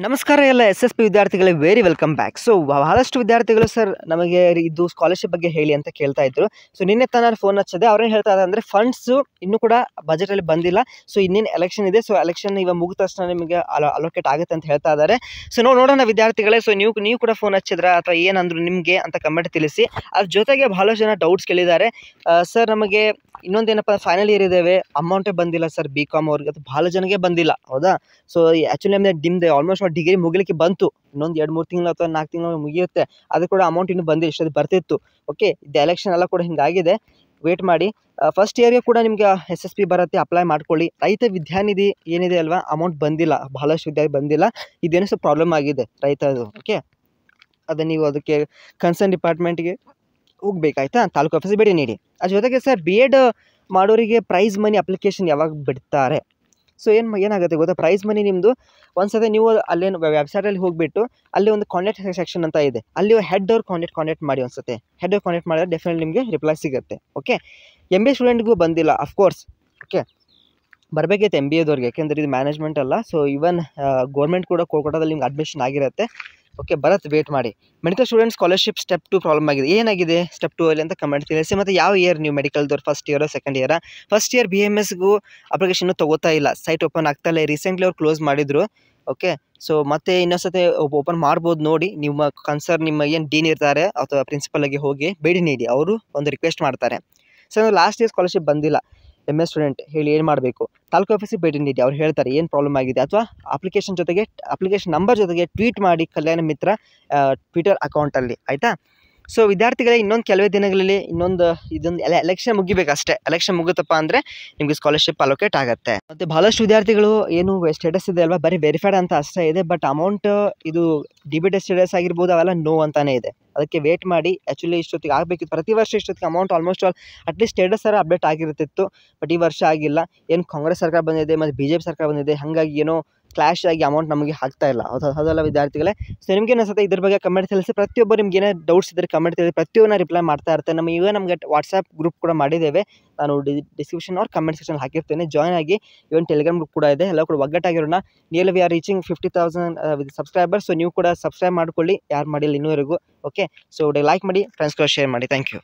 ನಮಸ್ಕಾರ ಎಲ್ಲ SSP ವಿದ್ಯಾರ್ಥಿಗಳೇ, ವೆರಿ ವೆಲ್ಕಮ್ ಬ್ಯಾಕ್. ಸೊ ಬಹಳಷ್ಟು ವಿದ್ಯಾರ್ಥಿಗಳು ಸರ್ ನಮಗೆ ಇದು ಸ್ಕಾಲರ್ಶಿಪ್ ಬಗ್ಗೆ ಹೇಳಿ ಅಂತ ಕೇಳ್ತಾ ಇದ್ರು. ಸೊ ನಿನ್ನೆ ನಾನು ಫೋನ್ ಹಚ್ಚಿದೆ. ಅವ್ರೇನು ಹೇಳ್ತಾ ಇದ್ದಾರೆ ಅಂದರೆ ಫಂಡ್ಸು ಇನ್ನೂ ಕೂಡ ಬಜೆಟಲ್ಲಿ ಬಂದಿಲ್ಲ. ಸೊ ಇನ್ನೇನು ಎಲೆಕ್ಷನ್ ಇದೆ. ಸೊ ಎಲೆಕ್ಷನ್ ಇವಾಗ ಮುಗಿದ ತಕ್ಷಣ ನಿಮಗೆ ಅಲೋಕೇಟ್ ಆಗುತ್ತೆ ಅಂತ ಹೇಳ್ತಾ ಇದ್ದಾರೆ. ಸೊ ನೋಡೋಣ ವಿದ್ಯಾರ್ಥಿಗಳೇ. ಸೊ ನೀವು ಕೂಡ ಫೋನ್ ಹಚ್ಚಿದ್ರಾ ಅಥವಾ ಏನಂದ್ರು ನಿಮಗೆ ಅಂತ ಕಮೆಂಟ್ ತಿಳಿಸಿ. ಅದ್ರ ಜೊತೆಗೆ ಬಹಳಷ್ಟು ಜನ ಡೌಟ್ಸ್ ಕೇಳಿದ್ದಾರೆ. ಸರ್ ನಮಗೆ ಇನ್ನೊಂದೇನಪ್ಪ, ಫೈನಲ್ ಇಯರ್ ಇದ್ದೇವೆ, ಅಮೌಂಟೇ ಬಂದಿಲ್ಲ ಸರ್ BCom ಅವ್ರಿಗೆ, ಅದು ಭಾಳ ಜನಕ್ಕೆ ಬಂದಿಲ್ಲ, ಹೌದಾ? ಸೊ ಆ್ಯಕ್ಚುಲಿ ನಿಮ್ದು ಆಲ್ಮೋಸ್ಟ್ ಡಿಗ್ರಿ ಮುಗಿಲಿಕ್ಕೆ ಬಂತು, ಇನ್ನೊಂದು 2-3 ತಿಂಗಳು ಅಥವಾ 4 ತಿಂಗಳು ಮುಗಿಯುತ್ತೆ. ಅದು ಕೂಡ ಅಮೌಂಟ್ ಇನ್ನೂ ಬಂದಿಲ್ಲ, ಇಷ್ಟೊಂದು ಬರ್ತಿತ್ತು. ಓಕೆ, ಇದು ಎಲೆಕ್ಷನ್ ಎಲ್ಲ ಕೂಡ ಹಿಂಗಾಗಿದೆ, ವೇಟ್ ಮಾಡಿ. ಫಸ್ಟ್ ಇಯರ್ಗೆ ಕೂಡ ನಿಮಗೆ SSP ಬರುತ್ತೆ, ಅಪ್ಲೈ ಮಾಡ್ಕೊಳ್ಳಿ. ರೈತ ವಿದ್ಯಾನಿಧಿ ಏನಿದೆ ಅಲ್ವಾ, ಅಮೌಂಟ್ ಬಂದಿಲ್ಲ, ಬಹಳಷ್ಟು ವಿದ್ಯಾರ್ಥಿ ಬಂದಿಲ್ಲ. ಇದೇನೋ ಸ್ವಲ್ಪ ಪ್ರಾಬ್ಲಮ್ ಆಗಿದೆ ರೈತದು. ಓಕೆ, ಅದು ನೀವು ಅದಕ್ಕೆ ಕನ್ಸರ್ನ್ ಡಿಪಾರ್ಟ್ಮೆಂಟ್ಗೆ ಹೋಗ್ಬೇಕಾಯ್ತಾ, ತಾಲೂಕು ಆಫೀಸ್ ಭೇಟಿ ನೀಡಿ. ಅದ್ರ ಜೊತೆಗೆ ಸರ್ B.Ed ಮಾಡೋರಿಗೆ ಪ್ರೈಸ್ ಮನಿ ಅಪ್ಲಿಕೇಶನ್ ಯಾವಾಗ ಬಿಡ್ತಾರೆ? ಸೊ ಏನಾಗುತ್ತೆ ಗೊತ್ತಾ, ಪ್ರೈಸ್ ಮನಿ ನಿಮ್ಮದು ಒಂದ್ಸತಿ ನೀವು ಅಲ್ಲೇನು ವೆಬ್ಸೈಟಲ್ಲಿ ಹೋಗಿಬಿಟ್ಟು ಅಲ್ಲಿ ಒಂದು ಕಾಂಟ್ಯಾಕ್ಟ್ ಸೆಕ್ಷನ್ ಅಂತ ಇದೆ, ಅಲ್ಲಿ ಹೆಡ್ ಅವ್ರು ಕಾಂಟ್ಯಾಕ್ಟ್ ಮಾಡಿ. ಒಂದ್ಸತಿ ಹೆಡ್ ಅವ್ರು ಕಾಂಟ್ಯಾಕ್ಟ್ ಮಾಡಿದ್ರೆ ಡೆಫಿನೆಟ್ಲಿ ನಿಮಗೆ ರಿಪ್ಲೈ ಸಿಗುತ್ತೆ. ಓಕೆ, MBA ಸ್ಟೂಡೆಂಟ್ಗೂ ಬಂದಿಲ್ಲ, ಅಫ್ಕೋರ್ಸ್. ಓಕೆ, ಬರಬೇಕಿತ್ತು MBAದವ್ರಿಗೆ, ಯಾಕೆಂದರೆ ಇದು ಮ್ಯಾನೇಜ್ಮೆಂಟ್ ಅಲ್ಲ. ಸೊ ಈವನ್ ಗೌರ್ಮೆಂಟ್ ಕೂಡ ಕೋಲ್ಕತ್ತಾದಲ್ಲಿ ನಿಮ್ಗೆ ಅಡ್ಮಿಷನ್ ಆಗಿರುತ್ತೆ. ಓಕೆ, ಬರುತ್ತೆ, ವೇಟ್ ಮಾಡಿ. Medical student scholarship step 2 problem ಆಗಿದೆ. ಏನಾಗಿದೆ ಸ್ಟೆಪ್ 2 ಅಲ್ಲಿ ಅಂತ ಕಮೆಂಟ್ ತಿಳಿಸಿ. ಮತ್ತು ಯಾವ ಇಯರ್ ನೀವು ಮೆಡಿಕಲ್ದವ್ರು, first year second year? First year BMSಗೂ ಅಪ್ಲಿಕೇಶನ್ ಇನ್ನೂ ತೊಗೋತಾ ಇಲ್ಲ, ಸೈಟ್ ಓಪನ್ ಆಗ್ತಾ ಇಲ್ಲ. ರೀಸೆಂಟ್ಲಿ ಅವ್ರು ಕ್ಲೋಸ್ ಮಾಡಿದರು. ಓಕೆ, ಸೊ ಮತ್ತೆ ಇನ್ನೊಂದ್ಸತಿ ಓಪನ್ ಮಾಡ್ಬೋದು ನೋಡಿ. ನಿಮ್ಮ ಕನ್ಸರ್ನ್ ನಿಮ್ಮ ಏನು ಡೀನ್ ಇರ್ತಾರೆ ಅಥವಾ ಪ್ರಿನ್ಸಿಪಲ್ಗೆ ಹೋಗಿ ಭೇಟಿ ನೀಡಿ, ಅವರು ಒಂದು ರಿಕ್ವೆಸ್ಟ್ ಮಾಡ್ತಾರೆ. ಸೊ ಲಾಸ್ಟ್ ಇಯರ್ ಸ್ಕಾಲರ್ಶಿಪ್ ಬಂದಿಲ್ಲ, MA ಸ್ಟೂಡೆಂಟ್ ಹೇಳಿ ಏನು ಮಾಡಬೇಕು? ತಾಲೂಕು ಆಫೀಸಿಗೆ ಭೇಟಿ ನೀಡಿ, ಅವ್ರು ಹೇಳ್ತಾರೆ ಏನು ಪ್ರಾಬ್ಲಮ್ ಆಗಿದೆ. ಅಥವಾ ಅಪ್ಲಿಕೇಶನ್ ನಂಬರ್ ಜೊತೆಗೆ ಟ್ವೀಟ್ ಮಾಡಿ ಕಲ್ಯಾಣ ಮಿತ್ರ ಟ್ವಿಟರ್ ಅಕೌಂಟಲ್ಲಿ, ಆಯಿತಾ? ಸೊ ವಿದ್ಯಾರ್ಥಿಗಳೇ, ಇನ್ನೊಂದು ಕೆಲವೇ ದಿನಗಳಲ್ಲಿ ಇದೊಂದು ಎಲೆಕ್ಷನ್ ಮುಗಿಬೇಕಷ್ಟೇ. ಎಲೆಕ್ಷನ್ ಮುಗುತ್ತಪ್ಪ ಅಂದರೆ ನಿಮಗೆ ಸ್ಕಾಲರ್ಶಿಪ್ ಅಲೋಕೇಟ್ ಆಗುತ್ತೆ. ಮತ್ತು ಭಾಳಷ್ಟು ವಿದ್ಯಾರ್ಥಿಗಳು ಏನು ಸ್ಟೇಟಸ್ ಇದೆ ಅಲ್ವಾ, ಬರೀ ವೆರಿಫೈಡ್ ಅಂತ ಅಷ್ಟೇ ಇದೆ. ಬಟ್ ಅಮೌಂಟ್ ಇದು DBT ಸ್ಟೇಟಸ್ ಆಗಿರ್ಬೋದು, ಅವೆಲ್ಲ ನೋ ಅಂತಾನೇ ಇದೆ. ಅದಕ್ಕೆ ವೇಟ್ ಮಾಡಿ. ಆ್ಯಕ್ಚುಲಿ ಇಷ್ಟೊತ್ತಿಗೆ ಆಗಬೇಕಿತ್ತು, ಪ್ರತಿ ವರ್ಷ ಇಷ್ಟೊತ್ತಿಗೆ amount almost at least status update ಆಗಿರುತ್ತಿತ್ತು. ಬಟ್ ಈ ವರ್ಷ ಆಗಿಲ್ಲ. ಏನು ಕಾಂಗ್ರೆಸ್ ಸರ್ಕಾರ ಬಂದಿದೆ ಮತ್ತು BJP ಸರ್ಕಾರ ಬಂದಿದೆ, ಹಾಗಾಗಿ ಏನೋ ಕ್ಲಾಶ್ ಆಗಿ ಅಮೌಂಟ್ ನಮಗೆ ಆಗ್ತಾ ಇಲ್ಲ. ಅದೆಲ್ಲ ವಿದ್ಯಾರ್ಥಿಗಳೇ. ಸೊ ನಿಮ್ಗೇನು ಅನ್ಸುತ್ತೆ ಇದ್ರ ಬಗ್ಗೆ ಕಮೆಂಟ್ ತಿಳಿಸಿ. ಪ್ರತಿಯೊಬ್ಬರು ನಿಮ್ಗೆ ಏನೇ ಡೌಟ್ಸ್ ಇದ್ದರೆ ಕಮೆಂಟ್ ತಿಳಿಸಿ, ಪ್ರತಿಯೊಬ್ಬರನ್ನ ರಿಪ್ಲೈ ಮಾಡ್ತಾ ಇರ್ತಾರೆ. ನಮಗೆ ವಾಟ್ಸಪ್ ಗ್ರೂಪ್ ಕೂಡ ಮಾಡಿದ್ದೇವೆ, ನಾನು ಡಿಸ್ಕ್ರಿಪ್ಷನ್ ಅವ್ರ ಕಮೆಂಟ್ ಸೆಕ್ಷನ್ ಹಾಕಿರ್ತೇನೆ, ಜಾಯ್ನ್ ಆಗಿ. ಇವನ್ ಟೆಲಿಗ್ರಾಮ್ ಗ್ರೂಪ್ ಕೂಡ ಇದೆ, ಎಲ್ಲ ಕೂಡ ಒಗ್ಗಟ್ಟಾಗಿರೋಣ. Nearly we are reaching 50,000 subscribers. So ನೀವು ಕೂಡ ಸಬ್ಸ್ಕ್ರೈಬ್ ಮಾಡ್ಕೊಳ್ಳಿ, ಯಾರು ಮಾಡಿಲ್ಲ ಇನ್ನೂವರೆಗೂ. ಓಕೆ, ಸೊ ಲೈಕ್ ಮಾಡಿ, ಫ್ರೆಂಡ್ಸ್ ಕೂಡ ಶೇರ್ ಮಾಡಿ. Thank you.